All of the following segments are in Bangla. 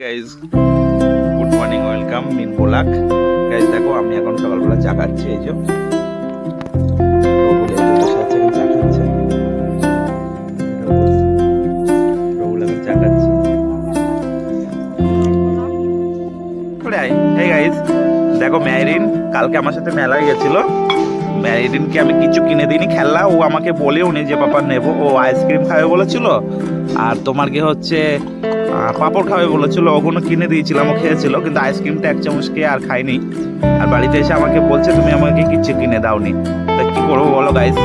গাইজ গুড মর্নিং, ওয়েলকাম মিন ব্লগ। গাইজ দেখো আমি এখন সকালবেলা চা খাচ্ছি। এই যে দেখো ম্যারিন কালকে আমার সাথে মেলায় গেছিল। ম্যারিনকে আমি কিছু কিনে দিইনি খেলনা, ও আমাকে বলেও নি যে পাপা নেবো। ও আইসক্রিম খাবে বলেছিল, আর তোমার কি হচ্ছে পাঁপড় খাবে বলেছিল, ওগুলো কিনে দিয়েছিলাম, ও খেয়েছিল, কিন্তু আইসক্রিমটা এক চামচ খেয়ে আর খাইনি। আর বাড়িতে এসে আমাকে বলছে তুমি আমাকে কিছু কিনে দাওনি। তা কি করবো বলো গাইস,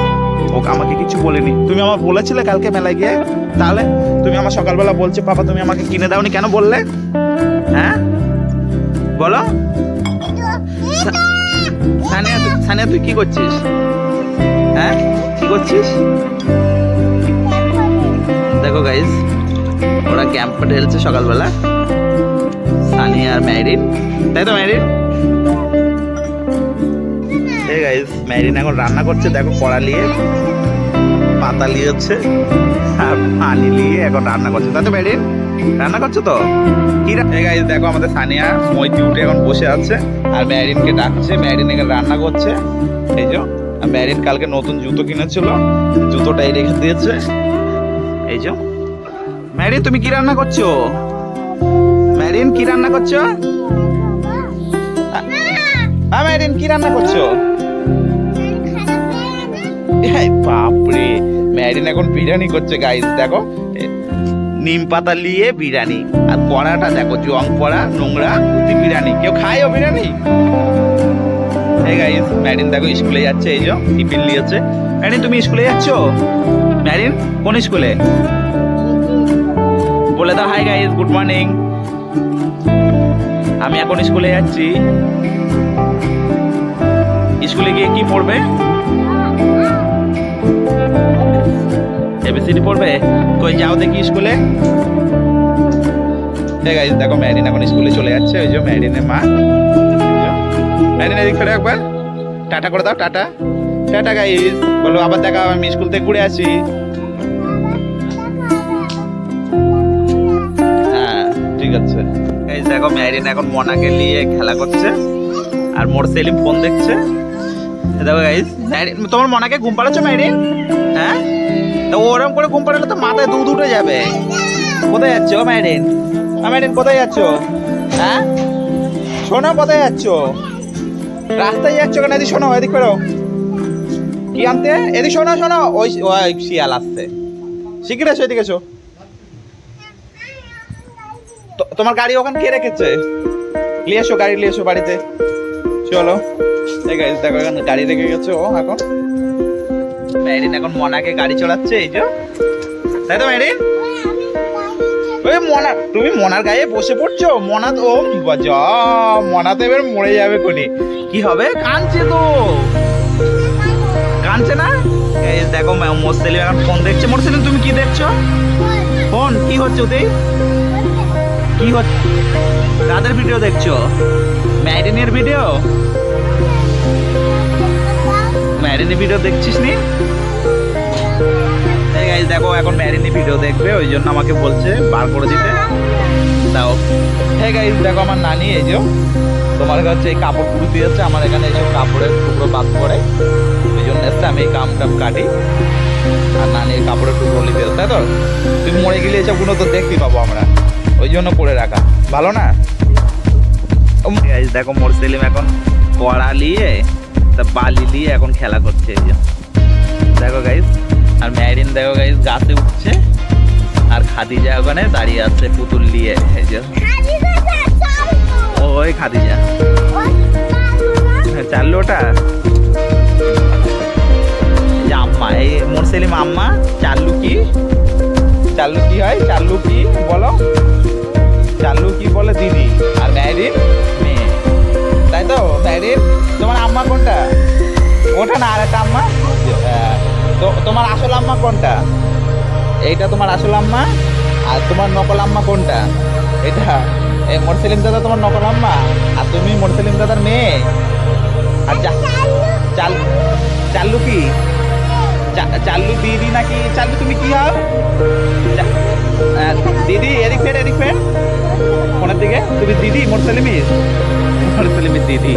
ও আমাকে কিছু বলেনি। তুমি আমার বলেছিলে কালকে মেলায় গিয়ে, তাহলে তুমি আমার সকালবেলা বলছো পাপা তুমি আমাকে কিনে দাওনি, কেন বললে? হ্যাঁ বলো। সানিয়া তুই কি করছিস? হ্যাঁ কি করছিস? দেখো গাইস ওরা ক্যাম্পে ঢেলছে সকালবেলা, সানিয়া আর ম্যারিন, তাই তো ম্যারিন? এই গাইস ম্যারিন এখন রান্না করছে। দেখো কড়া নিয়ে পাতা নিয়েছে আর পানি নিয়ে এখন রান্না করছে, তাই তো ম্যারিন? রান্না করছো তো কি? এই গাইস দেখো আমাদের সানিয়া মইতে উঠে এখন বসে আছে আর ম্যারিনকে ডাকছে। ম্যারিন এখানে রান্না করছে। এই যে ম্যারিন কালকে নতুন জুতো কিনেছিল, জুতোটাই রেখে দিয়েছে। এই যে ম্যারিন তুমি কি রান্না করছো? ম্যারিন কি রান্না করছো? ম্যারিন কি রান্না করছো? বাপরে ম্যারিন এখন বিরিয়ানি করছে গাইস। দেখো নিম পাতা নিয়ে বিরিয়ানি, আর কড়াটা দেখো জং পড়া নোংরা বিরিয়ানি। কেউ খায় ও বিরিয়ানি? এই গাইস ম্যারিন দেখো স্কুলে যাচ্ছে। এই যে টিফিন নিয়েছে। ম্যারিন তুমি স্কুলে যাচ্ছ? ম্যারিন কোন স্কুলে? বলে দাও হাই গাইস, গুড মর্নিং। আমি এখন স্কুলে যাচ্ছি। স্কুলে গিয়ে কি পড়বে? এবিসিডি পড়বে? কই যাও দেখি স্কুলে। ঠিক আছে দেখো ম্যারিন এখন স্কুলে চলে যাচ্ছে। ওই যে ম্যারিনের মা। ম্যারিন এদিক ফেরো একবার টাটা করে দাও। টাটা টাটা গাইস বলো, আবার দেখা আমি স্কুল থেকে ঘুরে আসি। হ্যাঁ ঠিক আছে। গাইস দেখো ম্যারিন এখন মনাকে নিয়ে খেলা করছে আর মোর সেলিম ফোন দেখছে। দেখো গাইস ম্যারিন, তোমার মনাকে ঘুম পাড়াচ্ছ ম্যারিন? হ্যাঁ তো ওরকম করে ঘুম পাড়ালে তো মাথায় দুধ উঠে যাবে। কোথায় যাচ্ছ ম্যারিন? ম্যারিন কোথায় যাচ্ছ? হ্যাঁ শোনো কোথায় যাচ্ছ? রাস্তায় যাচ্ছ কেন? এদিক শোনো, এদিক ফেরো। কি আনতে? এদিক শোনো শোনো, ওই শিয়াল আসছে। শিগগির এসো, এদিকে এসো। তোমার গাড়ি ওখানে কে রেখেছে? নিয়ে এসো গাড়ি, নিয়ে এসো বাড়িতে। চলো দেখো এখানে গাড়ি রেখে গেছে ও। এখন ম্যারিন এখন মনাকে গাড়ি চড়াচ্ছে। এই যে তাই তো ম্যারিন? ওই মনা, তুমি মনার গায়ে বসে পড়ছো। মনা তো যা, মনা তো এবার মরে যাবে কোনি। কি হবে? কাঁদছে তো, কাঁদছে না? এই দেখো মোরসেলিম এখন ফোন দেখছে। মোরসেলিম তুমি কি দেখছো? ফোন কি হচ্ছে ওতে? কি হচ্ছে? কাদের ভিডিও দেখছো? ম্যারিনের ভিডিও? ম্যারিনের ভিডিও দেখছিস নি? দেখো এখন ম্যারিনি ভিডিও দেখবে, ওই জন্য আমাকে বলছে বার করে দিতে দাও। হ্যাঁ গাইস দেখো আমার নানি, এই যে তোমার কাছে এই কাপড় পুরো দিয়েছে। আমার এখানে এইসব কাপড়ের টুকরো বাদ পড়ে, ওই জন্য এসছে আমি এই কাম কাটি। আর নানি এই কাপড়ের টুকরো নিতে, তাই তো? তুমি মরে গেলে এসবগুলো তো দেখতে পাবো আমরা, ওই জন্য করে রাখা ভালো না? দেখো মোর সেলিম এখন কড়া নিয়ে তা বালি নিয়ে এখন খেলা করছে। এই যে দেখো গাইস, আর ম্যারিন দেখো গাইস গাছে উঠছে, আর খাদিজা ওখানে দাঁড়িয়ে আছে পুতুল নিয়ে। এই যে ওই খাদিজা চাললো ওটা আম্মা, এই মোর সেলিম আম্মা। চাল্লু কি? চাল্লু কি হয়? চাল্লু কি বলো? চাল্লু কি বলে দিদি, আর ম্যারিন মেয়ে, তাই তো? ম্যারিন তোমার আম্মা কোনটা? ওটা না, আর একটা আম্মা। তো তোমার আসল আম্মা কোনটা? এইটা তোমার আসল আম্মা। আর তোমার নকল আম্মা কোনটা? এটা এই মোরসেলিম দাদা তোমার নকল আম্মা, আর তুমি মোরসেলিম দাদার মেয়ে। আর চাল্লু কি? চাল্লু দিদি নাকি? চাল্লু তুমি কি হও? দিদি এদিক ফের, এদিক ফের। ফোনের দিকে তুমি দিদি মোরসালিমির দিদি।